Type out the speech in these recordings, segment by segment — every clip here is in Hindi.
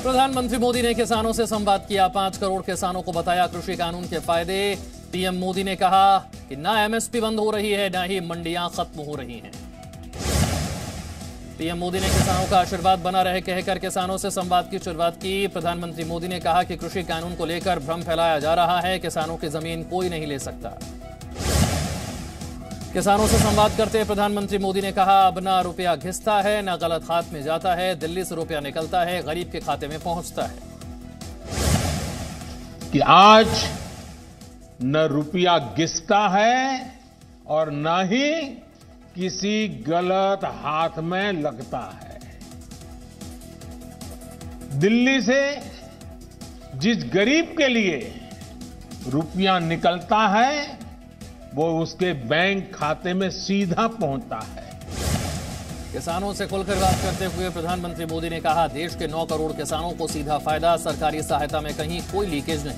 प्रधानमंत्री मोदी ने किसानों से संवाद किया। 5 करोड़ किसानों को बताया कृषि कानून के फायदे। पीएम मोदी ने कहा कि ना एमएसपी बंद हो रही है, ना ही मंडियां खत्म हो रही हैं। पीएम मोदी ने किसानों का आशीर्वाद बना रहे कहकर किसानों से संवाद की शुरुआत की। प्रधानमंत्री मोदी ने कहा कि कृषि कानून को लेकर भ्रम फैलाया जा रहा है। किसानों की जमीन कोई नहीं ले सकता। किसानों से संवाद करते प्रधानमंत्री मोदी ने कहा, अब ना रुपया घिसता है, ना गलत हाथ में जाता है। दिल्ली से रुपया निकलता है, गरीब के खाते में पहुंचता है। कि आज न रुपया घिसता है और न ही किसी गलत हाथ में लगता है। दिल्ली से जिस गरीब के लिए रुपया निकलता है वो उसके बैंक खाते में सीधा पहुंचता है। किसानों से खुलकर बात करते हुए प्रधानमंत्री मोदी ने कहा, देश के 9 करोड़ किसानों को सीधा फायदा, सरकारी सहायता में कहीं कोई लीकेज नहीं।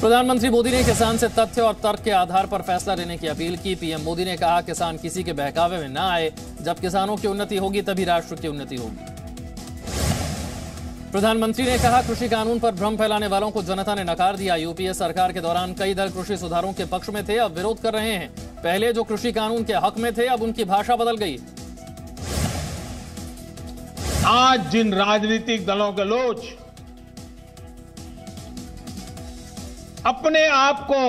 प्रधानमंत्री मोदी ने किसान से तथ्य और तर्क के आधार पर फैसला लेने की अपील की। पीएम मोदी ने कहा, किसान किसी के बहकावे में ना आए। जब किसानों की उन्नति होगी तभी राष्ट्र की उन्नति होगी। प्रधानमंत्री ने कहा, कृषि कानून पर भ्रम फैलाने वालों को जनता ने नकार दिया। यूपीए सरकार के दौरान कई दल कृषि सुधारों के पक्ष में थे, अब विरोध कर रहे हैं। पहले जो कृषि कानून के हक में थे, अब उनकी भाषा बदल गई। आज जिन राजनीतिक दलों के लोग अपने आप को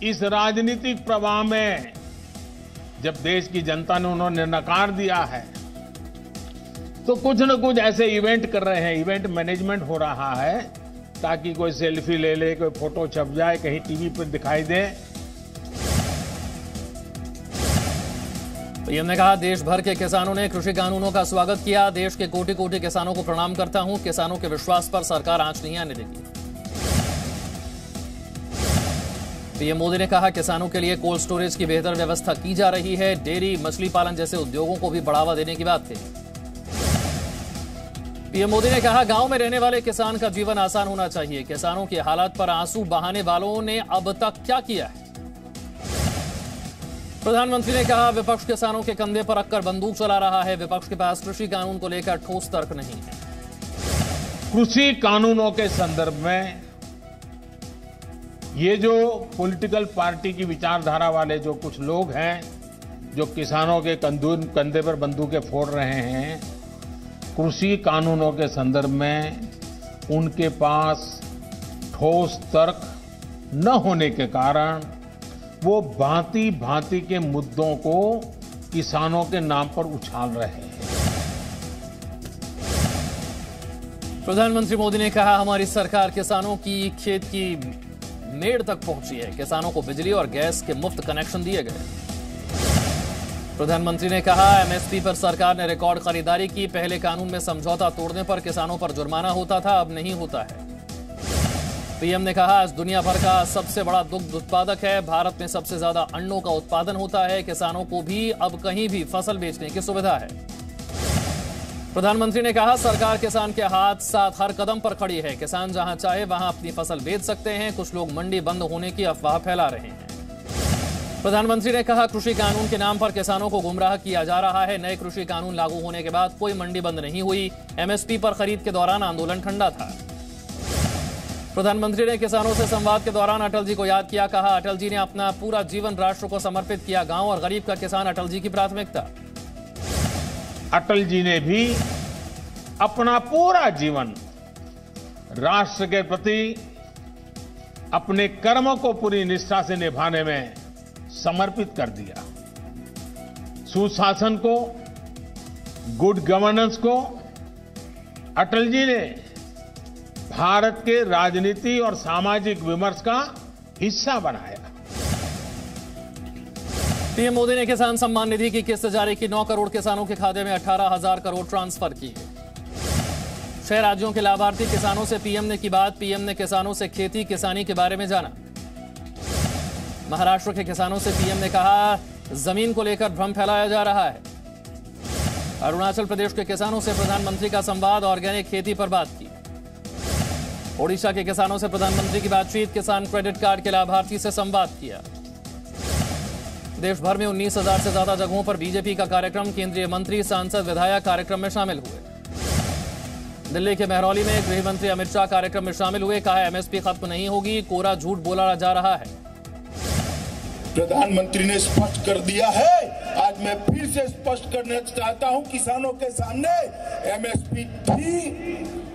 इस राजनीतिक प्रवाह में, जब देश की जनता ने उन्होंने नकार दिया है, तो कुछ न कुछ ऐसे इवेंट कर रहे हैं। इवेंट मैनेजमेंट हो रहा है ताकि कोई सेल्फी ले ले, कोई फोटो छप जाए, कहीं टीवी पर दिखाई दे। पीएम ने कहा, देश भर के किसानों ने कृषि कानूनों का स्वागत किया। देश के कोटि कोटि किसानों को प्रणाम करता हूं। किसानों के विश्वास पर सरकार आंच नहीं आने देगी। पीएम मोदी ने कहा, किसानों के लिए कोल्ड स्टोरेज की बेहतर व्यवस्था की जा रही है। डेयरी, मछली पालन जैसे उद्योगों को भी बढ़ावा देने की बात थी। पीएम मोदी ने कहा, गांव में रहने वाले किसान का जीवन आसान होना चाहिए। किसानों की हालात पर आंसू बहाने वालों ने अब तक क्या किया है। प्रधानमंत्री ने कहा, विपक्ष किसानों के कंधे पर रखकर बंदूक चला रहा है। विपक्ष के पास कृषि कानून को लेकर ठोस तर्क नहीं है। कृषि कानूनों के संदर्भ में ये जो पॉलिटिकल पार्टी की विचारधारा वाले जो कुछ लोग हैं, जो किसानों के कंधे पर बंदूकें फोड़ रहे हैं, कृषि कानूनों के संदर्भ में उनके पास ठोस तर्क न होने के कारण वो भांति भांति के मुद्दों को किसानों के नाम पर उछाल रहे हैं। प्रधानमंत्री मोदी ने कहा, हमारी सरकार किसानों की खेत की मेड़ तक पहुंची है। किसानों को बिजली और गैस के मुफ्त कनेक्शन दिए गए। प्रधानमंत्री ने कहा, एमएसपी पर सरकार ने रिकॉर्ड खरीदारी की। पहले कानून में समझौता तोड़ने पर किसानों पर जुर्माना होता था, अब नहीं होता है। पीएम ने कहा, आज दुनिया भर का सबसे बड़ा दुग्ध उत्पादक है। भारत में सबसे ज्यादा अंडों का उत्पादन होता है। किसानों को भी अब कहीं भी फसल बेचने की सुविधा है। प्रधानमंत्री ने कहा, सरकार किसान के साथ हर कदम पर खड़ी है। किसान जहां चाहे वहां अपनी फसल बेच सकते हैं। कुछ लोग मंडी बंद होने की अफवाह फैला रहे हैं। प्रधानमंत्री ने कहा, कृषि कानून के नाम पर किसानों को गुमराह किया जा रहा है। नए कृषि कानून लागू होने के बाद कोई मंडी बंद नहीं हुई। एमएसपी पर खरीद के दौरान आंदोलन ठंडा था। प्रधानमंत्री ने किसानों से संवाद के दौरान अटल जी को याद किया। कहा, अटल जी ने अपना पूरा जीवन राष्ट्र को समर्पित किया। गांव और गरीब का किसान अटल जी की प्राथमिकता। अटल जी ने भी अपना पूरा जीवन राष्ट्र के प्रति अपने कर्म को पूरी निष्ठा से निभाने में समर्पित कर दिया। सुशासन को, गुड गवर्नेंस को अटल जी ने भारत के राजनीति और सामाजिक विमर्श का हिस्सा बनाया। पीएम मोदी ने किसान सम्मान निधि की किस्त जारी की। 9 करोड़ किसानों के खाते में 18,000 करोड़ ट्रांसफर किए। 6 राज्यों के लाभार्थी किसानों से पीएम ने की बात। पीएम ने किसानों से खेती किसानी के बारे में जाना। महाराष्ट्र के किसानों से पीएम ने कहा, जमीन को लेकर भ्रम फैलाया जा रहा है। अरुणाचल प्रदेश के किसानों से प्रधानमंत्री का संवाद, ऑर्गेनिक खेती पर बात की। ओडिशा के किसानों से प्रधानमंत्री की बातचीत, किसान क्रेडिट कार्ड के लाभार्थी से संवाद किया। देश भर में 19,000 से ज्यादा जगहों पर बीजेपी का कार्यक्रम, केंद्रीय मंत्री, सांसद, विधायक कार्यक्रम में शामिल हुए। दिल्ली के महरौली में गृह मंत्री अमित शाह कार्यक्रम में शामिल हुए। कहा एमएसपी खत्म नहीं होगी, कोरा झूठ बोला जा रहा है। प्रधानमंत्री ने स्पष्ट कर दिया है, आज मैं फिर से स्पष्ट करना चाहता हूं किसानों के सामने, एमएसपी थी,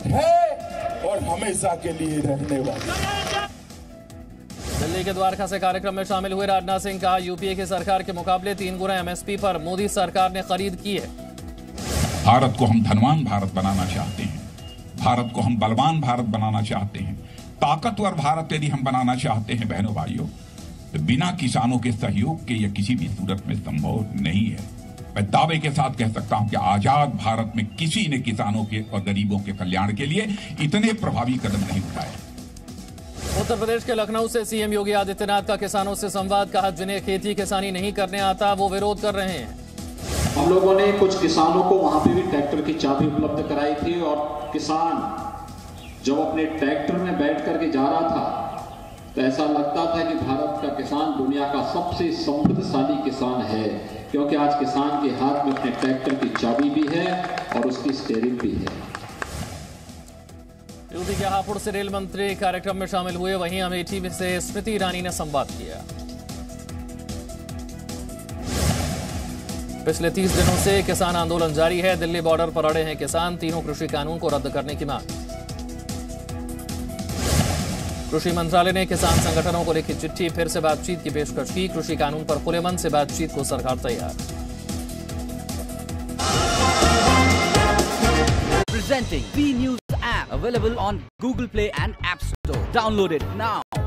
है और हमेशा के लिए रहने वाली। दिल्ली के द्वारका से कार्यक्रम में शामिल हुए राजनाथ सिंह। कहा यूपीए की सरकार के मुकाबले 3 गुना एमएसपी पर मोदी सरकार ने खरीद की है। भारत को हम धनवान भारत बनाना चाहते हैं, भारत को हम बलवान भारत बनाना चाहते हैं, ताकतवर भारत यदि हम बनाना चाहते हैं बहनों भाइयों, तो बिना किसानों के सहयोग के यह किसी भी सूरत में संभव नहीं है। मैं दावे के साथ कह सकता हूं कि आजाद भारत में किसी ने किसानों के और गरीबों के कल्याण के लिए इतने प्रभावी कदम नहीं उठाए। उत्तर प्रदेश के लखनऊ से सीएम योगी आदित्यनाथ का किसानों से संवाद। कहा जिन्हें खेती किसानी नहीं करने आता वो विरोध कर रहे हैं। हम लोगों ने कुछ किसानों को वहां पे भी ट्रैक्टर की चाबी उपलब्ध कराई थी और किसान जब अपने ट्रैक्टर में बैठ करके जा रहा था तो ऐसा लगता था कि भारत का किसान दुनिया का सबसे समृद्धशाली किसान है, क्योंकि आज किसान के हाथ में अपने ट्रैक्टर की चाबी भी है और उसकी स्टीयरिंग भी है। यूपी के हापुड़ से रेल मंत्री कार्यक्रम में शामिल हुए। वहीं अमेठी में से स्मृति ईरानी ने संवाद किया। पिछले 30 दिनों से किसान आंदोलन जारी है। दिल्ली बॉर्डर पर अड़े हैं किसान। तीनों कृषि कानून को रद्द करने की मांग। कृषि मंत्रालय ने किसान संगठनों को लिखी चिट्ठी, फिर से बातचीत की पेशकश की। कृषि कानून पर खुले मन से बातचीत को सरकार तैयार। Presenting B News app available on Google Play and App Store. Download it now.